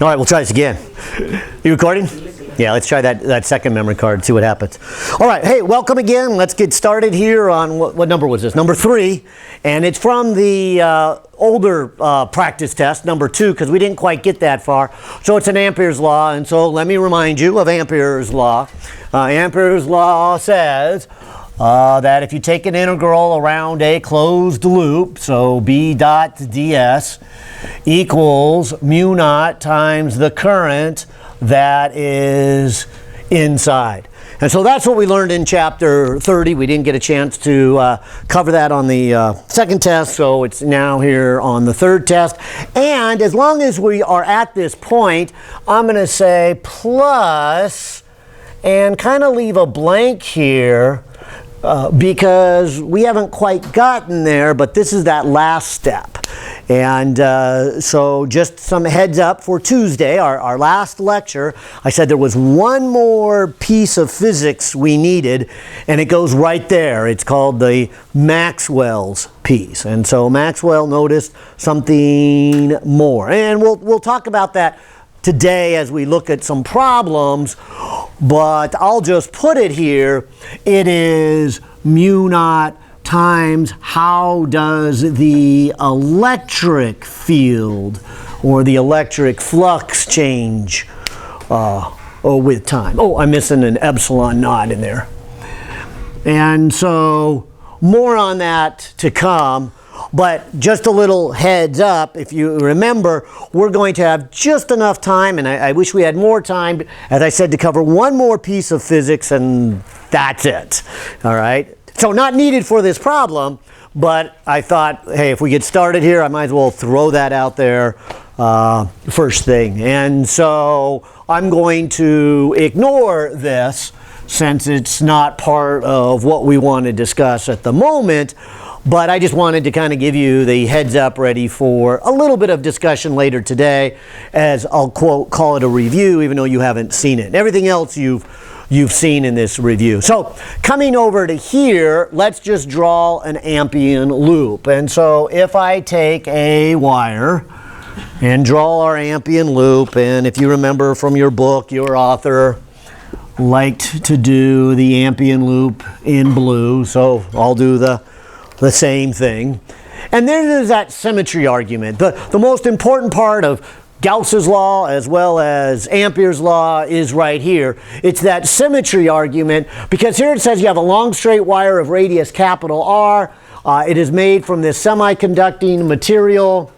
All right, we'll try this again. You recording? Yeah, let's try that second memory card, see what happens. All right, hey, welcome again. Let's get started here on, what number was this? Number 3. And it's from the older practice test, number 2, because we didn't quite get that far. So it's an Amperes law, and so let me remind you of Amperes law. Amperes law says that if you take an integral around a closed loop, so B dot ds equals mu naught times the current that is inside. And so that's what we learned in chapter 30. We didn't get a chance to cover that on the second test, so it's now here on the third test. And as long as we are at this point, I'm going to say plus and kind of leave a blank here because we haven't quite gotten there, but this is that last step. And so just some heads up for Tuesday, our last lecture, I said there was one more piece of physics we needed, and it goes right there. It's called the Maxwell's piece. And so Maxwell noticed something more. And we'll talk about that today as we look at some problems, but I'll just put it here. It is mu naught times how does the electric field or the electric flux change with time. Oh, I'm missing an epsilon naught in there. And so more on that to come. But just a little heads up, if you remember, we're going to have just enough time, and I wish we had more time, as I said, to cover one more piece of physics, and that's it. All right? So not needed for this problem, but I thought, hey, if we get started here, I might as well throw that out there first thing. And so I'm going to ignore this since it's not part of what we want to discuss at the moment. But I just wanted to kind of give you the heads up ready for a little bit of discussion later today, as I'll call it a review, even though you haven't seen it. Everything else you've seen in this review. So coming over to here, let's just draw an Ampean loop. And so if I take a wire and draw our Ampean loop, and if you remember from your book, your author liked to do the Ampean loop in blue, so I'll do the same thing. And then there's that symmetry argument. The most important part of Gauss's law as well as Ampere's law is right here. It's that symmetry argument, because here it says you have a long straight wire of radius capital R. It is made from this semiconducting material,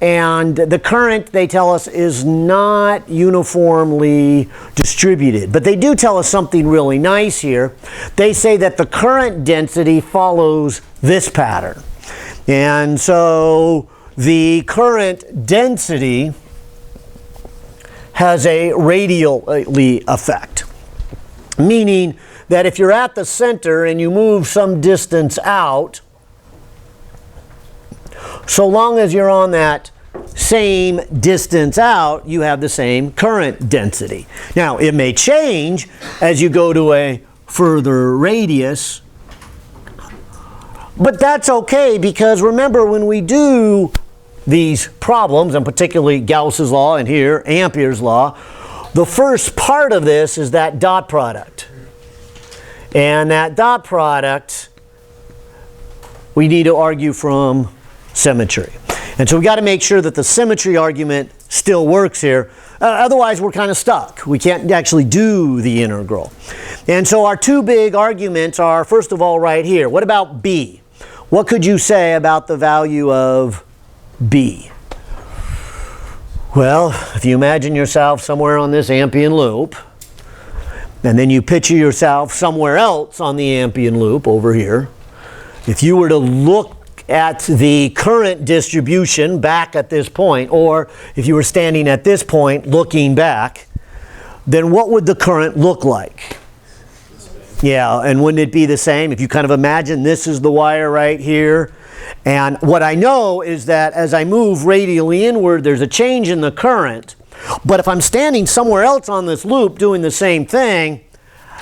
and the current, they tell us, is not uniformly distributed. But they do tell us something really nice here. They say that the current density follows this pattern. And so the current density has a radially effect, meaning that if you're at the center and you move some distance out, so long as you're on that same distance out, you have the same current density. Now, it may change as you go to a further radius, but that's okay, because remember, when we do these problems, and particularly Gauss's law and here Ampere's law, the first part of this is that dot product. And that dot product, we need to argue from symmetry. And so we got to make sure that the symmetry argument still works here. Otherwise, we're kind of stuck. We can't actually do the integral. And so our two big arguments are, first of all, right here. What about B? What could you say about the value of B? Well, if you imagine yourself somewhere on this Ampean loop, and then you picture yourself somewhere else on the Ampean loop over here, if you were to look at the current distribution back at this point, or if you were standing at this point looking back, then what would the current look like? Yeah, and wouldn't it be the same? If you kind of imagine this is the wire right here, and what I know is that as I move radially inward, there's a change in the current, but if I'm standing somewhere else on this loop doing the same thing,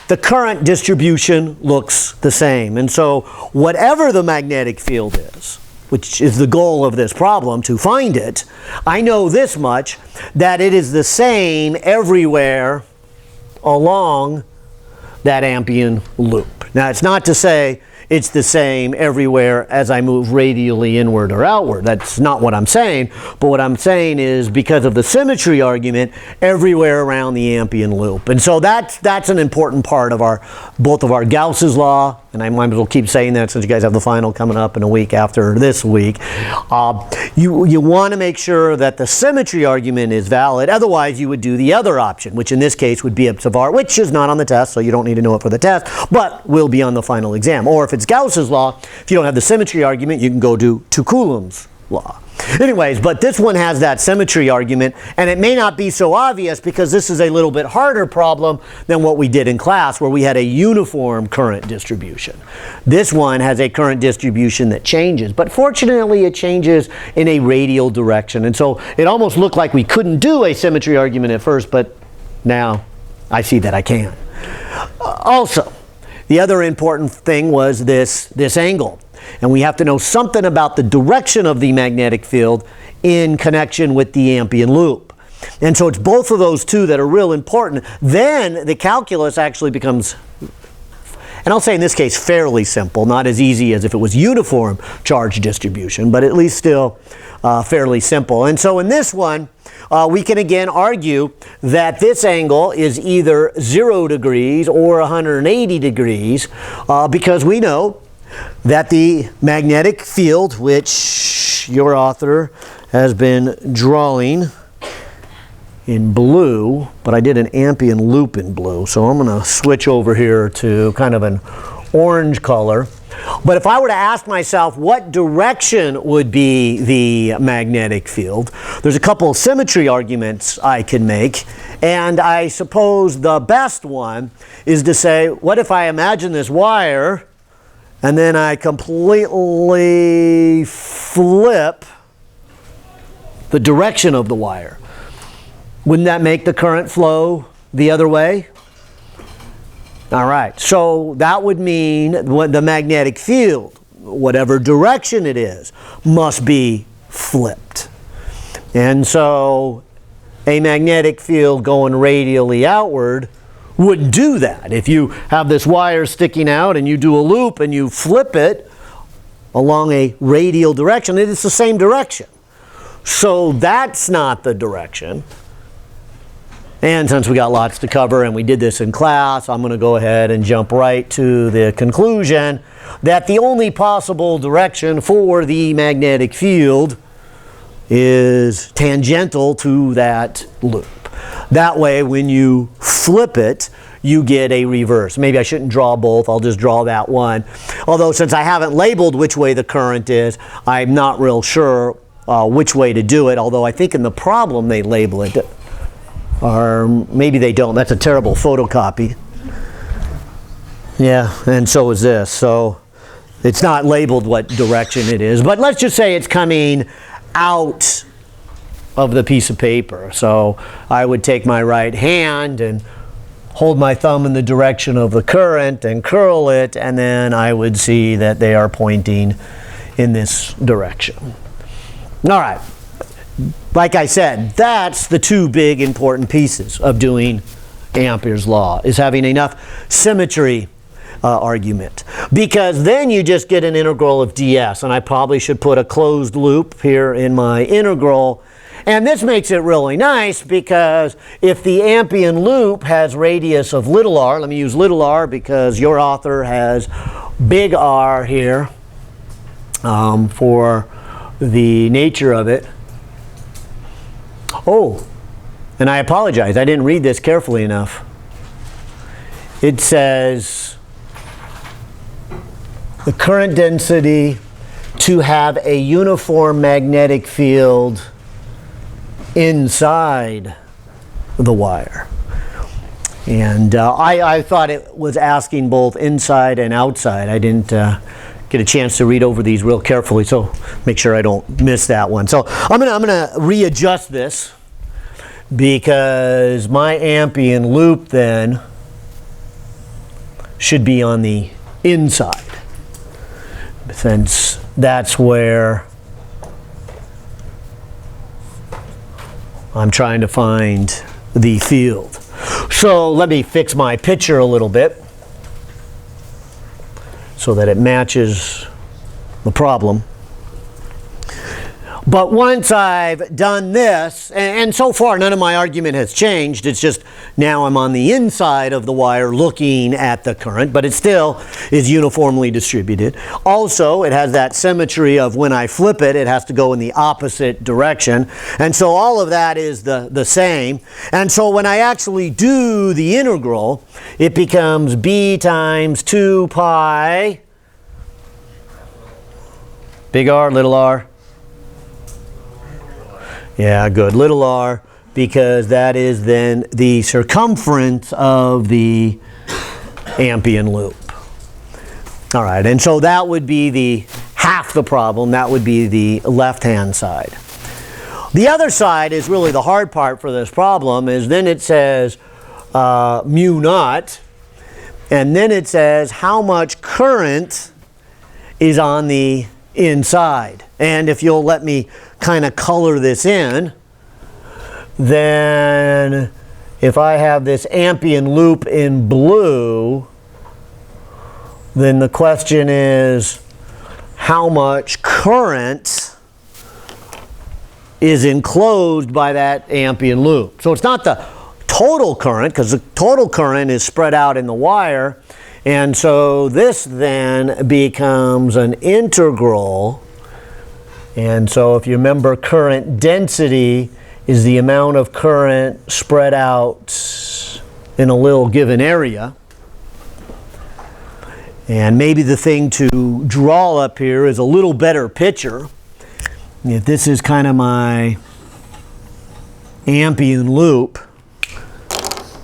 the current distribution looks the same. And so whatever the magnetic field is, which is the goal of this problem, to find it, I know this much, that it is the same everywhere along that Ampean loop. Now, it's not to say it's the same everywhere as I move radially inward or outward. That's not what I'm saying. But what I'm saying is, because of the symmetry argument, everywhere around the Ampean loop. And so that's an important part of both of our Gauss's law, and I might as well keep saying that since you guys have the final coming up in a week after this week. You want to make sure that the symmetry argument is valid. Otherwise, you would do the other option, which in this case would be Ipsivar, which is not on the test, so you don't need to know it for the test, but will be on the final exam. Or if it's Gauss's law, if you don't have the symmetry argument, you can go to Coulomb's law. Anyways, but this one has that symmetry argument, and it may not be so obvious because this is a little bit harder problem than what we did in class, where we had a uniform current distribution. This one has a current distribution that changes, but fortunately it changes in a radial direction. And so it almost looked like we couldn't do a symmetry argument at first, but now I see that I can. Also, the other important thing was this angle. And we have to know something about the direction of the magnetic field in connection with the Ampean loop. And so it's both of those two that are real important. Then the calculus actually becomes, and I'll say in this case, fairly simple. Not as easy as if it was uniform charge distribution, but at least still fairly simple. And so in this one, we can again argue that this angle is either 0 degrees or 180 degrees because we know that the magnetic field, which your author has been drawing in blue, but I did an Ampean loop in blue, so I'm going to switch over here to kind of an orange color. But if I were to ask myself what direction would be the magnetic field, there's a couple of symmetry arguments I can make, and I suppose the best one is to say, what if I imagine this wire and then I completely flip the direction of the wire? Wouldn't that make the current flow the other way? All right, so that would mean the magnetic field, whatever direction it is, must be flipped. And so a magnetic field going radially outward would do that. If you have this wire sticking out and you do a loop and you flip it along a radial direction, it's the same direction. So that's not the direction. And since we got lots to cover and we did this in class, I'm going to go ahead and jump right to the conclusion that the only possible direction for the magnetic field is tangential to that loop. That way, when you flip it, you get a reverse. Maybe I shouldn't draw both. I'll just draw that one. Although, since I haven't labeled which way the current is, I'm not real sure which way to do it. Although I think in the problem they label it. Or maybe they don't. That's a terrible photocopy. Yeah, and so is this. So it's not labeled what direction it is. But let's just say it's coming out of the piece of paper. So I would take my right hand and hold my thumb in the direction of the current and curl it, and then I would see that they are pointing in this direction. All right. Like I said, that's the two big important pieces of doing Ampere's law, is having enough symmetry argument. Because then you just get an integral of ds, and I probably should put a closed loop here in my integral. And this makes it really nice because if the Ampean loop has radius of little r, let me use little r because your author has big R here for the nature of it. Oh, and I apologize, I didn't read this carefully enough. It says the current density to have a uniform magnetic field inside the wire. And I thought it was asking both inside and outside. I didn't get a chance to read over these real carefully, so make sure I don't miss that one. So I'm gonna readjust this because my Ampean loop then should be on the inside, since that's where I'm trying to find the field. So let me fix my picture a little bit so that it matches the problem. But once I've done this, and so far none of my argument has changed, it's just now I'm on the inside of the wire looking at the current, but it still is uniformly distributed. Also, it has that symmetry of when I flip it, it has to go in the opposite direction. And so all of that is the same. And so when I actually do the integral, it becomes b times 2 pi, big R, little r. Yeah, good. Little r, because that is then the circumference of the Amperes loop. All right, and so that would be the half the problem. That would be the left-hand side. The other side is really the hard part for this problem, is then it says mu naught, and then it says how much current is on the inside. And if you'll let me kind of color this in, then if I have this Amperes loop in blue, then the question is how much current is enclosed by that Amperes loop. So it's not the total current, because the total current is spread out in the wire, and so this then becomes an integral. And so if you remember, current density is the amount of current spread out in a little given area. And maybe the thing to draw up here is a little better picture. If this is kind of my Amperes loop,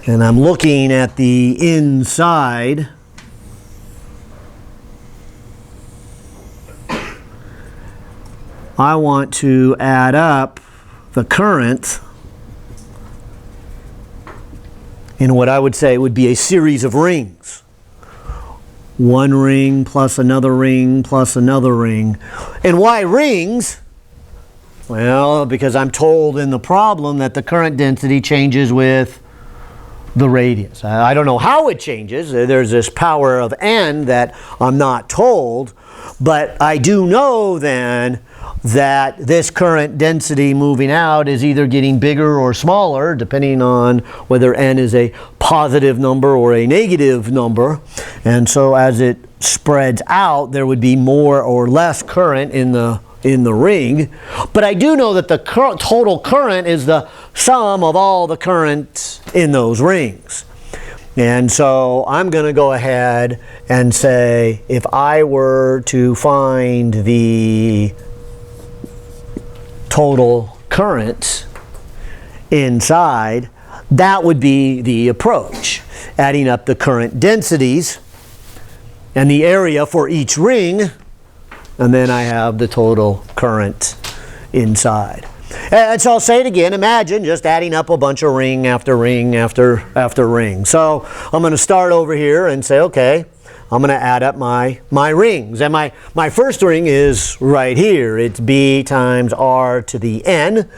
and I'm looking at the inside, I want to add up the current in what I would say would be a series of rings. One ring plus another ring plus another ring. And why rings? Well, because I'm told in the problem that the current density changes with the radius. I don't know how it changes. There's this power of n that I'm not told, but I do know then that this current density moving out is either getting bigger or smaller, depending on whether n is a positive number or a negative number. And so as it spreads out, there would be more or less current in the ring. But I do know that the total current is the sum of all the current in those rings. And so I'm going to go ahead and say, if I were to find the total current inside, that would be the approach. Adding up the current densities and the area for each ring, and then I have the total current inside. And so I'll say it again. Imagine just adding up a bunch of ring after ring after ring. So I'm going to start over here and say, okay, I'm going to add up my rings. And my first ring is right here. It's b times r to the n.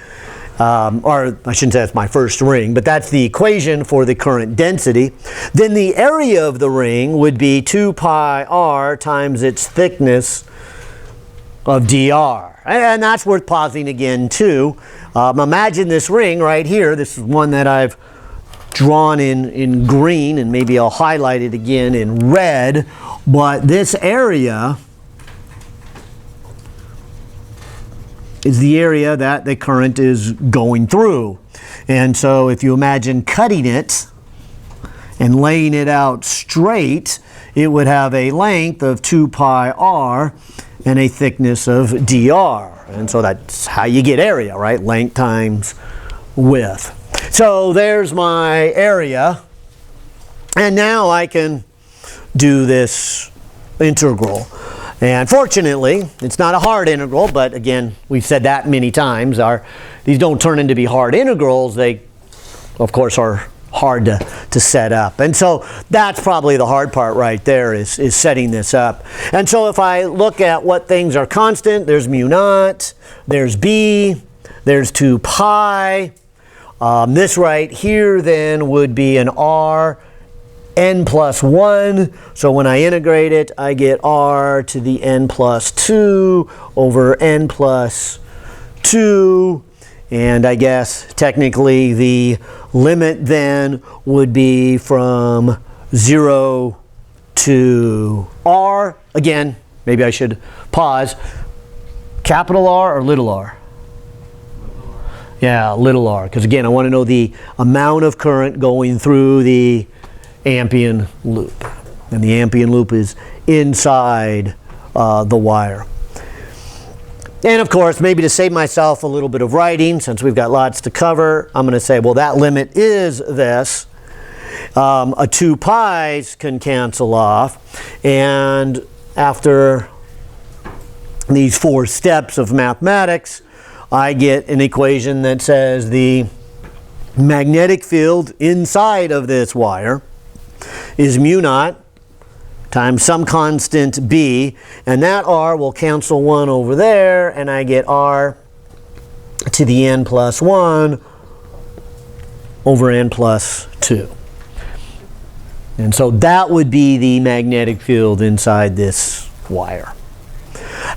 Or I shouldn't say that's my first ring, but that's the equation for the current density. Then the area of the ring would be 2 pi r times its thickness of dr. And that's worth pausing again too. Imagine this ring right here. This is one that I've drawn in green, and maybe I'll highlight it again in red. But this area is the area that the current is going through. And so if you imagine cutting it and laying it out straight, it would have a length of 2 pi r and a thickness of dr. And so that's how you get area, right? Length times width. So there's my area. And now I can do this integral. And fortunately, it's not a hard integral, but again, we've said that many times. These don't turn into be hard integrals. They, of course, are hard to set up. And so that's probably the hard part right there is setting this up. And so if I look at what things are constant, there's mu naught, there's b, there's 2 pi. This right here then would be an r n plus 1. So when I integrate it, I get r to the n plus 2 over n plus 2. And I guess technically the limit then would be from 0 to r. Again, maybe I should pause. Capital R or little r? Yeah, little r. Because again, I want to know the amount of current going through the Amperes loop. And the Amperes loop is inside the wire. And of course, maybe to save myself a little bit of writing, since we've got lots to cover, I'm going to say, well, that limit is this. A 2 pi's can cancel off. And after these 4 steps of mathematics, I get an equation that says the magnetic field inside of this wire is mu naught times some constant b, and that r will cancel 1 over there, and I get r to the n plus 1 over n plus 2. And so that would be the magnetic field inside this wire.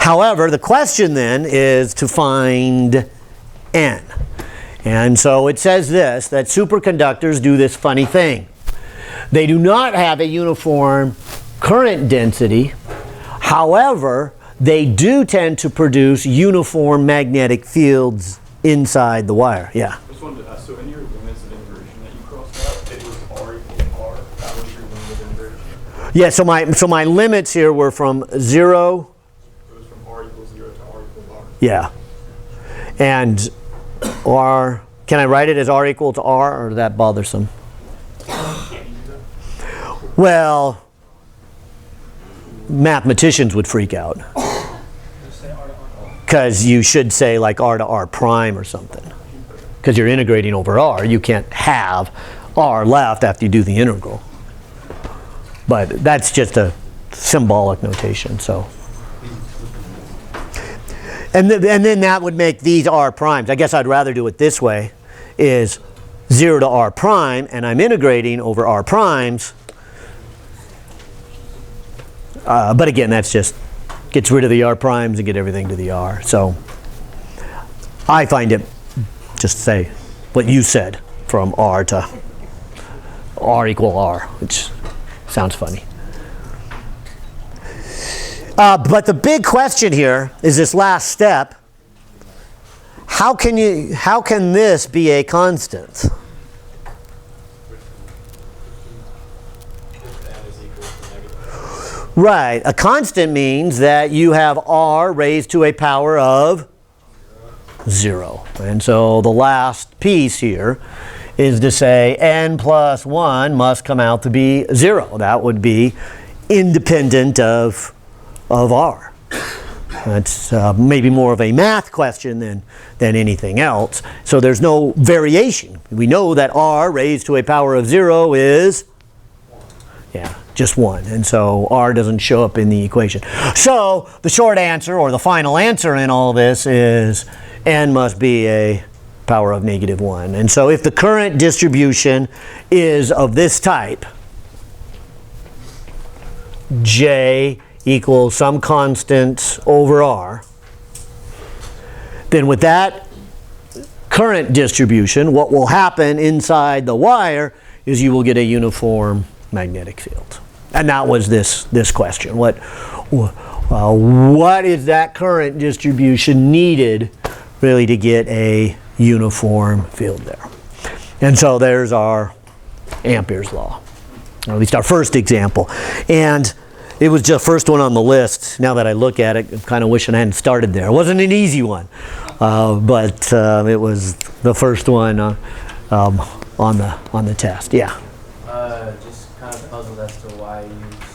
However, the question then is to find n. And so it says this, that superconductors do this funny thing. They do not have a uniform current density. However, they do tend to produce uniform magnetic fields inside the wire. Yeah? I just wanted to ask, so in your limits of inversion that you crossed out, it was R equals R. That was your limit of inversion? Yeah, so my limits here were from 0. It was from R equals 0 to R equals R. Yeah. And R, can I write it as R equal to R, or is that bothersome? Well, mathematicians would freak out. Because you should say like R to R prime or something. Because you're integrating over R. You can't have R left after you do the integral. But that's just a symbolic notation. So, and then that would make these R primes. I guess I'd rather do it this way, is 0 to R prime, and I'm integrating over R primes. But again, that's just gets rid of the R primes and get everything to the R. So I find it, just say what you said, from R to R equal R, which sounds funny. But the big question here is this last step. How can this be a constant? Right. A constant means that you have R raised to a power of 0. And so the last piece here is to say n plus 1 must come out to be 0. That would be independent of R. That's maybe more of a math question than anything else. So there's no variation. We know that R raised to a power of 0 is, yeah, just 1. And so R doesn't show up in the equation. So the short answer, or the final answer in all this, is n must be a power of -1. And so if the current distribution is of this type, J equals some constant over R, then with that current distribution, what will happen inside the wire is you will get a uniform magnetic field. And that was this question. What is that current distribution needed really to get a uniform field there? And so there's our Amperes law, or at least our first example. And it was the first one on the list. Now that I look at it, I'm kind of wishing I hadn't started there. It wasn't an easy one, but it was the first one on the test. Yeah. Just kind of puzzled as to why you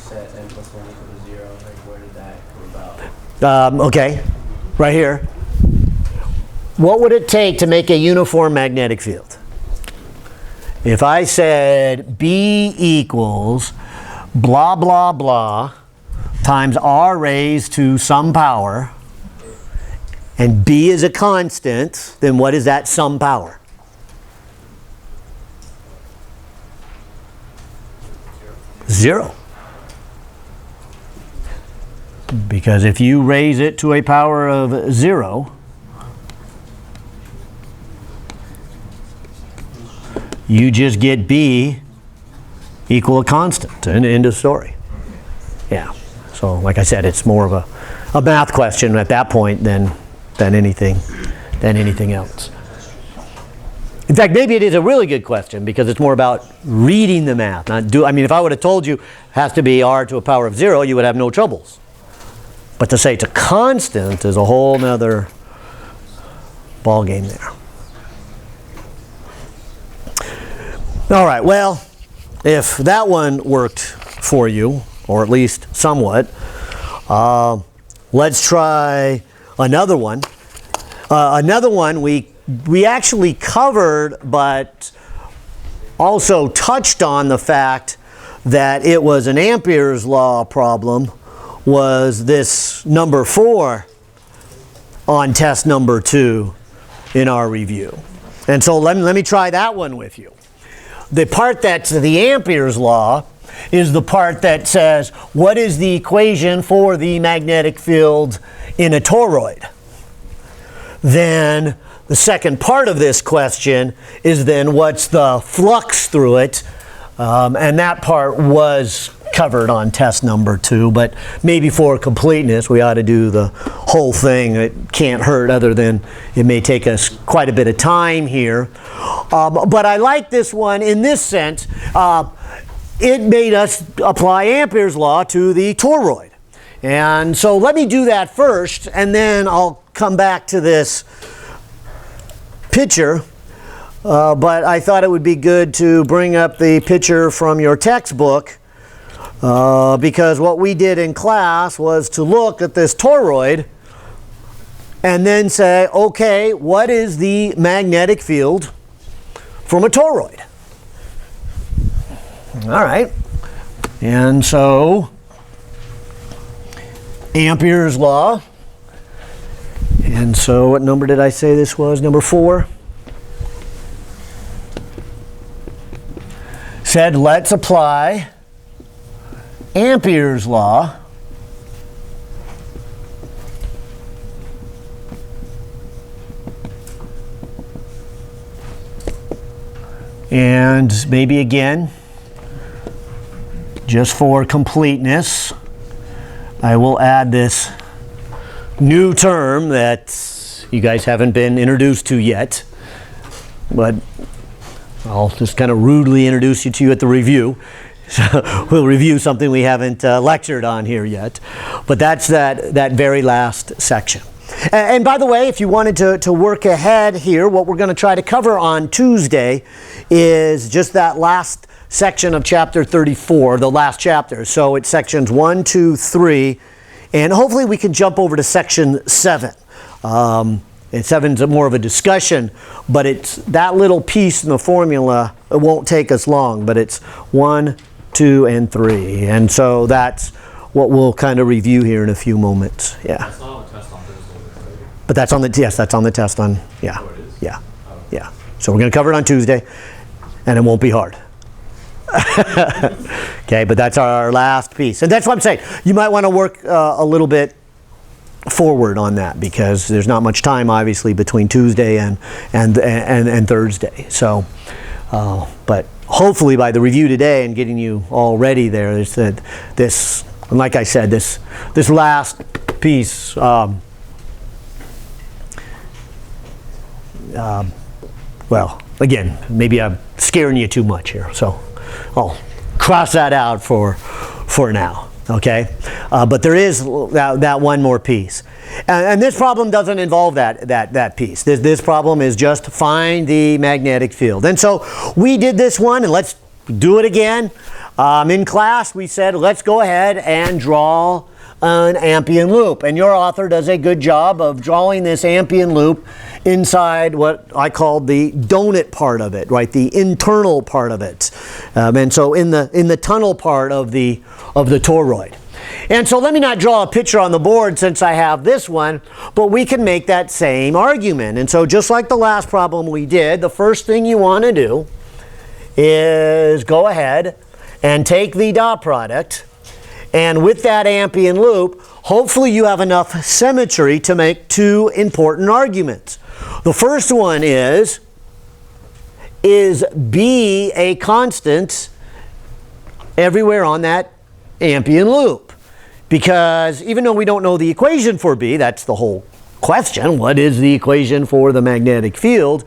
set n plus 1 equal to 0. Like, where did that come about? Okay, right here. What would it take to make a uniform magnetic field? if I said B equals blah, blah, blah times R raised to some power, and B is a constant, then what is that some power? Zero. Because if you raise it to a power of 0, you just get B equal a constant, and end of story. Yeah. So like I said, it's more of a math question at that point than anything else. In fact, maybe it is a really good question because it's more about reading the math. I mean, if I would have told you it has to be R to a power of 0, you would have no troubles. But to say it's a constant is a whole nother ball game there. All right, well, if that one worked for you, or at least somewhat, let's try another one. Another one we actually covered, but also touched on the fact that it was an Amperes law problem, was this number 4 on test number 2 in our review. And so let me try that one with you. The part that's the Amperes law is the part that says, what is the equation for the magnetic field in a toroid? Then the second part of this question is then what's the flux through it? And that part was covered on test number 2, but maybe for completeness we ought to do the whole thing. It can't hurt, other than it may take us quite a bit of time here. But I like this one in this sense. It made us apply Amperes law to the toroid. And so let me do that first, and then I'll come back to this picture. But I thought it would be good to bring up the picture from your textbook, because what we did in class was to look at this toroid and then say, okay, what is the magnetic field from a toroid? All right. And so Amperes law. And so what number did I say this was? Number 4. Said let's apply Amperes law and maybe again, just for completeness, I will add this new term that you guys haven't been introduced to yet, but I'll just kind of rudely introduce you to at the review. So we'll review something we haven't lectured on here yet. But that's that very last section. And by the way, if you wanted to work ahead here, what we're going to try to cover on Tuesday is just that last section of chapter 34, the last chapter. So it's sections 1, 2, 3, and hopefully we can jump over to section 7. And 7's more of a discussion, but it's that little piece in the formula. It won't take us long, but it's 1, 2, and 3. And so that's what we'll kind of review here in a few moments. Yeah. That's not on the test on Thursday, right? But that's on the, yes, that's on the test on, yeah. Oh, it is? Yeah. Yeah. So we're going to cover it on Tuesday, and it won't be hard. Okay, but that's our last piece. And that's what I'm saying. You might want to work a little bit forward on that, because there's not much time obviously between Tuesday and Thursday. So but hopefully by the review today and getting you all ready there, is that this, like I said, this last piece well, again, maybe I'm scaring you too much here, so I'll cross that out for now. Okay, but there is that one more piece, and this problem doesn't involve that piece. This problem is just find the magnetic field. And so we did this one, and let's do it again. In class, we said let's go ahead and draw an Ampean loop. And your author does a good job of drawing this Ampean loop inside what I call the donut part of it, right? The internal part of it. And so in the tunnel part of the toroid. And so let me not draw a picture on the board since I have this one, but we can make that same argument. And so just like the last problem we did, the first thing you want to do is go ahead and take the dot product, and with that Ampean loop, hopefully you have enough symmetry to make two important arguments. The first one is B a constant everywhere on that Ampean loop? Because even though we don't know the equation for B, that's the whole question, what is the equation for the magnetic field?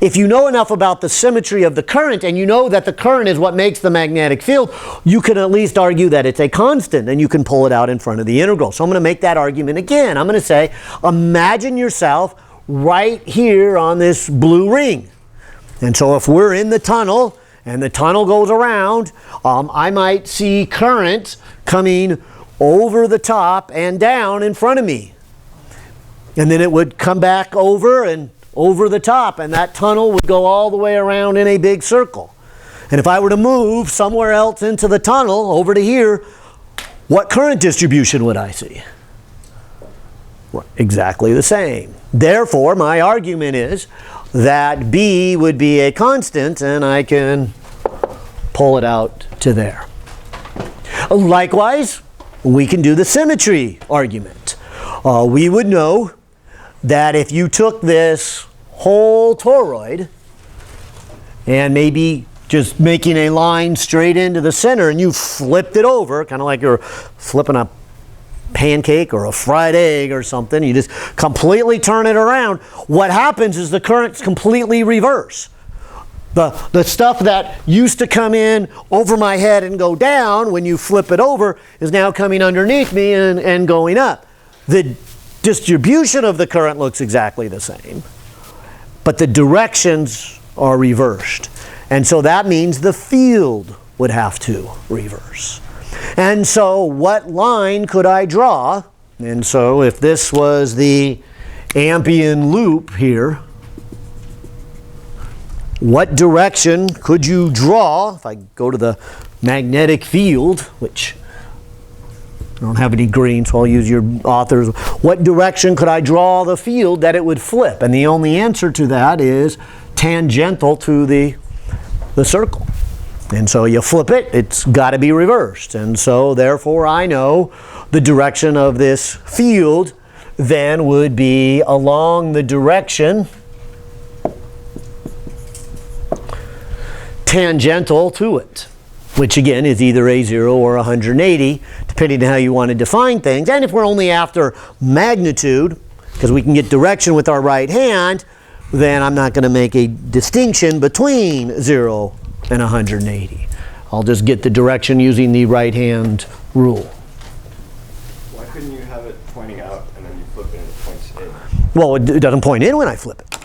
If you know enough about the symmetry of the current, and you know that the current is what makes the magnetic field, you can at least argue that it's a constant, and you can pull it out in front of the integral. So I'm going to make that argument again. I'm going to say, imagine yourself right here on this blue ring. And so if we're in the tunnel, and the tunnel goes around, I might see current coming over the top and down in front of me. And then it would come back over and over the top, and that tunnel would go all the way around in a big circle. And if I were to move somewhere else into the tunnel, over to here, what current distribution would I see? Exactly the same. Therefore, my argument is that B would be a constant, and I can pull it out to there. Likewise, we can do the symmetry argument. We would know that if you took this whole toroid and maybe just making a line straight into the center and you flipped it over, kind of like you're flipping a pancake or a fried egg or something, you just completely turn it around, what happens is the current's completely reverse. The stuff that used to come in over my head and go down when you flip it over is now coming underneath me and going up. The distribution of the current looks exactly the same, but the directions are reversed. And so that means the field would have to reverse. And so what line could I draw? And so if this was the Ampean loop here, what direction could you draw? If I go to the magnetic field, which I don't have any green, so I'll use your authors. What direction could I draw the field that it would flip? And the only answer to that is tangential to the circle. And so you flip it, it's got to be reversed. And so therefore I know the direction of this field then would be along the direction tangential to it, which again is either a 0 or 180, depending on how you want to define things. And if we're only after magnitude, because we can get direction with our right hand, then I'm not going to make a distinction between 0 and 180. I'll just get the direction using the right hand rule. Why couldn't you have it pointing out and then you flip it and it points in? Well, it doesn't point in when I flip it.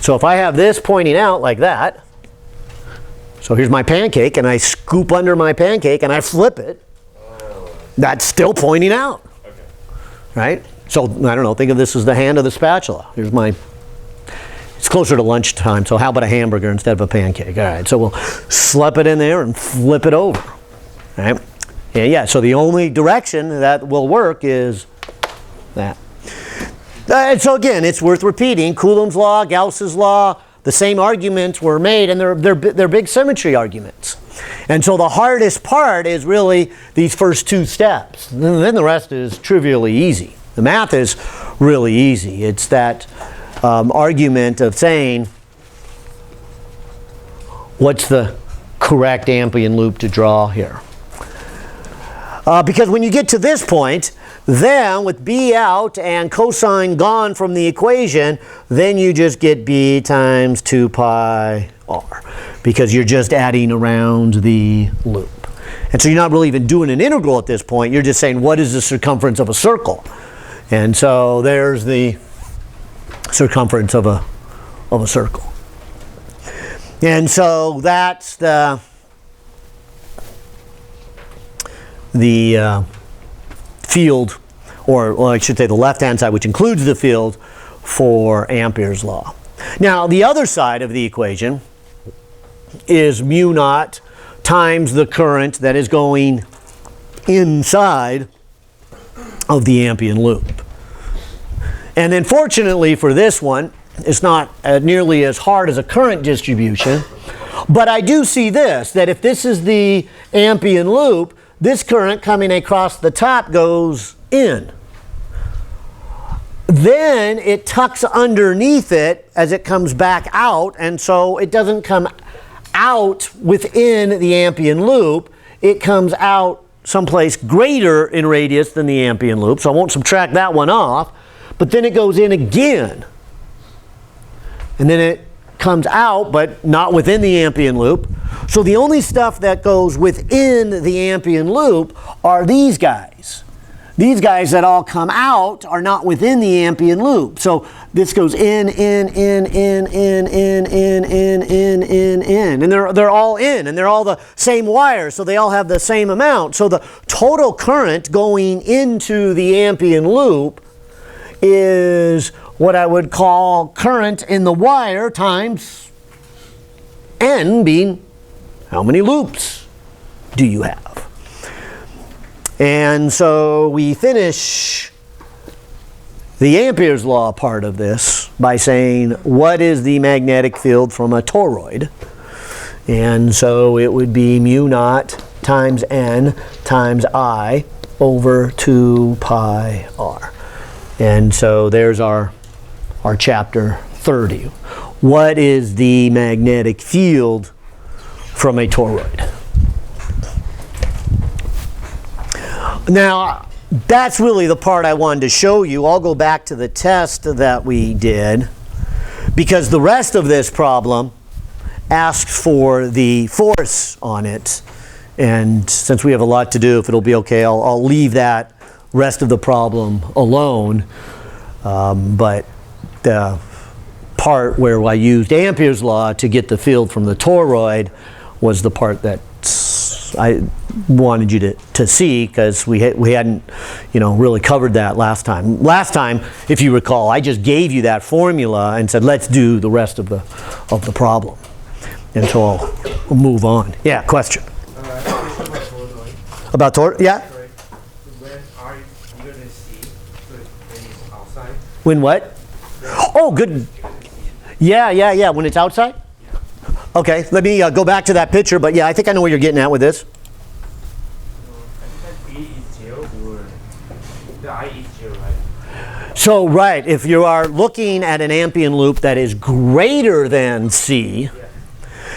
So if I have this pointing out like that, so here's my pancake, and I scoop under my pancake and I flip it, that's still pointing out. Okay. Right? So, I don't know, think of this as the hand of the spatula. Here's my, it's closer to lunchtime, so how about a hamburger instead of a pancake? All right, so we'll slip it in there and flip it over. All right? And yeah, so the only direction that will work is that. And so again, it's worth repeating. Coulomb's law, Gauss's law, the same arguments were made, and they're big symmetry arguments. And so the hardest part is really these first two steps. Then the rest is trivially easy. The math is really easy. It's that argument of saying, what's the correct Ampean loop to draw here? Because when you get to this point, then with B out and cosine gone from the equation, then you just get B times 2 pi r, because you're just adding around the loop. And so you're not really even doing an integral at this point. You're just saying, what is the circumference of a circle? And so there's the circumference of a circle. And so that's the field, or I should say the left-hand side, which includes the field for Ampere's law. Now, the other side of the equation is mu naught times the current that is going inside of the Amperean loop. And then fortunately for this one, it's not nearly as hard as a current distribution, but I do see this, that if this is the Amperean loop, this current coming across the top goes in. Then it tucks underneath it as it comes back out, and so it doesn't come out within the Amperean loop, it comes out someplace greater in radius than the Amperean loop, so I won't subtract that one off, but then it goes in again. And then it comes out, but not within the Amperean loop. So the only stuff that goes within the Amperean loop are these guys. These guys that all come out are not within the Amperean loop. So this goes in. And they're all in, and they're all the same wire, so they all have the same amount. So the total current going into the Amperean loop is what I would call current in the wire times N, being how many loops do you have? And so we finish the Ampere's law part of this by saying, what is the magnetic field from a toroid? And so it would be mu naught times N times I over 2 pi r. And so there's our chapter 30. What is the magnetic field from a toroid? Now, that's really the part I wanted to show you. I'll go back to the test that we did, because the rest of this problem asks for the force on it. And since we have a lot to do, if it'll be okay, I'll leave that rest of the problem alone. But the part where I used Ampere's law to get the field from the toroid was the part that I wanted you to see, because we hadn't really covered that last time. Last time, if you recall, I just gave you that formula and said, let's do the rest of the problem. And so I'll move on. Yeah, question? About toroid? Yeah? When are you going to see when it's outside? When what? Oh, good. Yeah. When it's outside? Okay, let me go back to that picture, but yeah, I think I know where you're getting at with this. B is 0 or the I is 0, right? So, right, if you are looking at an Amperean loop that is greater than C,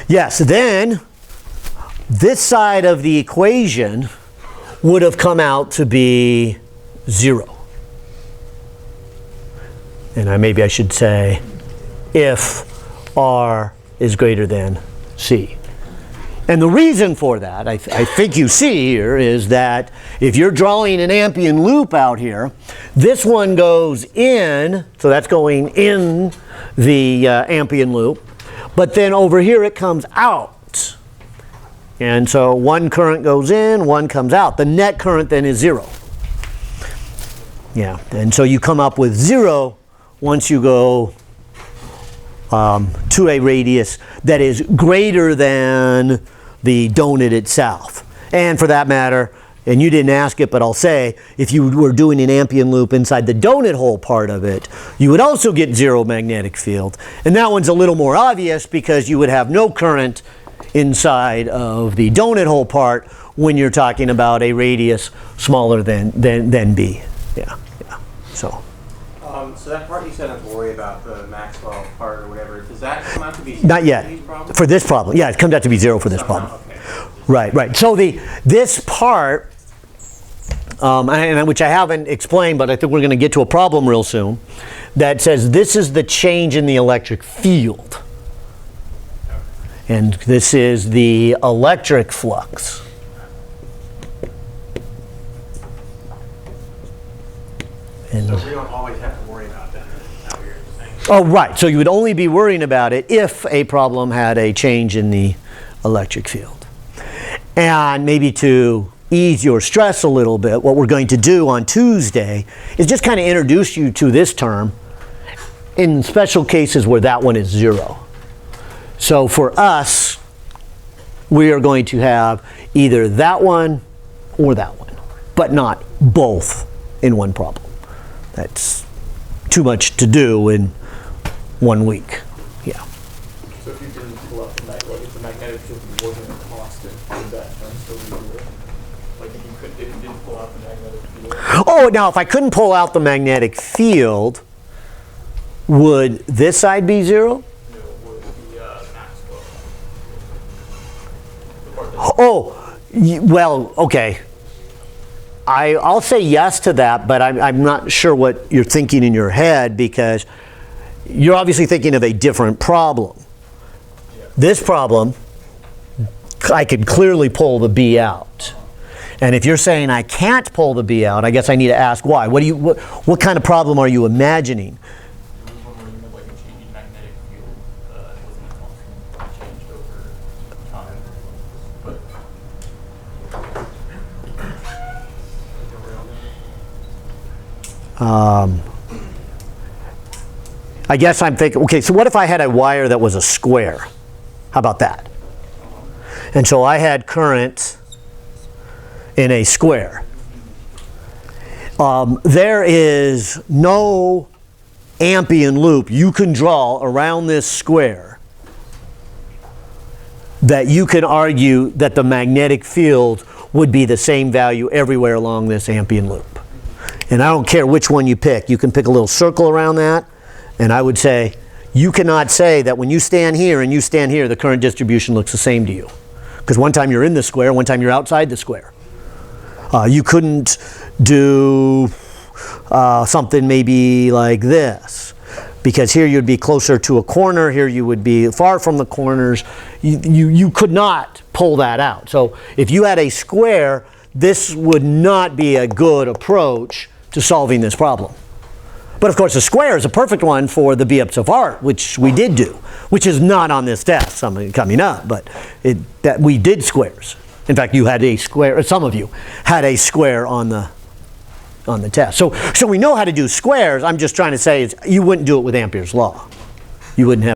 yes, then this side of the equation would have come out to be 0. And maybe I should say if R is greater than C. And the reason for that, I think you see here, is that if you're drawing an Amperean loop out here, this one goes in, so that's going in the Amperean loop, but then over here it comes out. And so one current goes in, one comes out. The net current then is 0. Yeah, and so you come up with 0 once you go to a radius that is greater than the donut itself. And for that matter, and you didn't ask it, but I'll say, if you were doing an Amperean loop inside the donut hole part of it, you would also get 0 magnetic field. And that one's a little more obvious because you would have no current inside of the donut hole part when you're talking about a radius smaller than B. Yeah. So that part you said not to worry about, the Maxwell part or whatever, does that come out to be 0 not yet. For this problem. Yeah, it comes out to be 0 for this problem. Okay. Right. So this part, which I haven't explained, but I think we're going to get to a problem real soon, that says this is the change in the electric field. And this is the electric flux. And So we don't always have to worry about that. Is that what you're saying? oh, right. So you would only be worrying about it if a problem had a change in the electric field. And maybe to ease your stress a little bit, what we're going to do on Tuesday is just kind of introduce you to this term in special cases where that one is 0. So for us, we are going to have either that one or that one, but not both in one problem. That's too much to do in 1 week. Yeah. So if you didn't pull up the magnetic, like if the magnetic field wasn't a constant, would that term still be zero? Like if you didn't pull out the magnetic field. Oh, now if I couldn't pull out the magnetic field, would this side be 0? No, would the Maxwell. The part that Oh, well, okay. I'll say yes to that, but I'm not sure what you're thinking in your head, because you're obviously thinking of a different problem. This problem, I could clearly pull the B out. And if you're saying I can't pull the B out, I guess I need to ask why. What kind of problem are you imagining? it was one where you had like a changing magnetic field, it wasn't a constant, it changed over time. But I guess I'm thinking, okay, so what if I had a wire that was a square? How about that? And so I had current in a square. There is no Ampean loop you can draw around this square that you can argue that the magnetic field would be the same value everywhere along this Ampean loop. And I don't care which one you pick. You can pick a little circle around that, and I would say you cannot say that when you stand here and you stand here, the current distribution looks the same to you. Because one time you're in the square, one time you're outside the square. You couldn't do something maybe like this, because here you'd be closer to a corner, here you would be far from the corners. You could not pull that out. So if you had a square, this would not be a good approach to solving this problem. But of course, a square is a perfect one for the B-ups of art, which we did do, which is not on this test, something coming up, but that we did squares. In fact, you had a square, or some of you had a square on the test. So we know how to do squares. I'm just trying to say is you wouldn't do it with Ampere's law. You wouldn't have